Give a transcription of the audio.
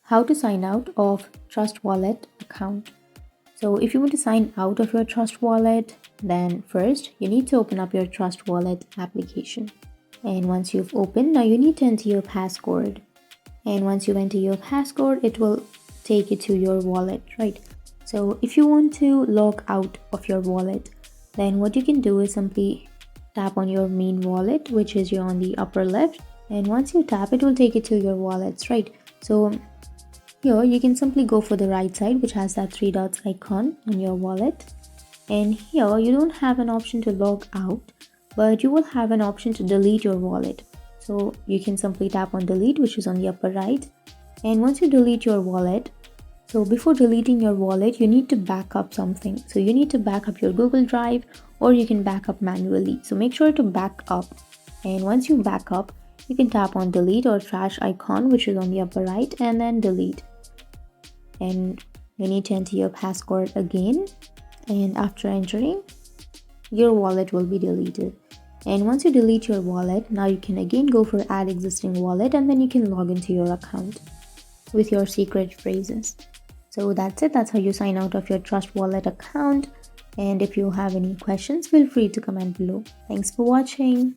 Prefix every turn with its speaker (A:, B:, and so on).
A: how to sign out of Trust Wallet account. So if you want to sign out of your Trust Wallet, then first you need to open up your Trust Wallet application. And once you've opened, now you need to enter your passcode. And once you enter your passcode, it will take you to your wallet, right? So if you want to log out of your wallet, then what you can do is simply tap on your main wallet, which is on the upper left. And once you tap, it will take you to your wallets, right? So here you can simply go for the right side, which has that three dots icon on your wallet. And here you don't have an option to log out, but you will have an option to delete your wallet. So you can simply tap on delete, which is on the upper right. And once you delete your wallet, so before deleting your wallet, you need to back up something. So you need to back up your Google Drive, or you can back up manually. So make sure to back up. And once you back up, you can tap on delete or trash icon, which is on the upper right, and then delete. And you need to enter your passcode again. And after entering, your wallet will be deleted. And once you delete your wallet, now you can again go for add existing wallet, and then you can log into your account with your secret phrases. So that's it. That's how you sign out of your Trust Wallet account. And if you have any questions, feel free to comment below. Thanks for watching.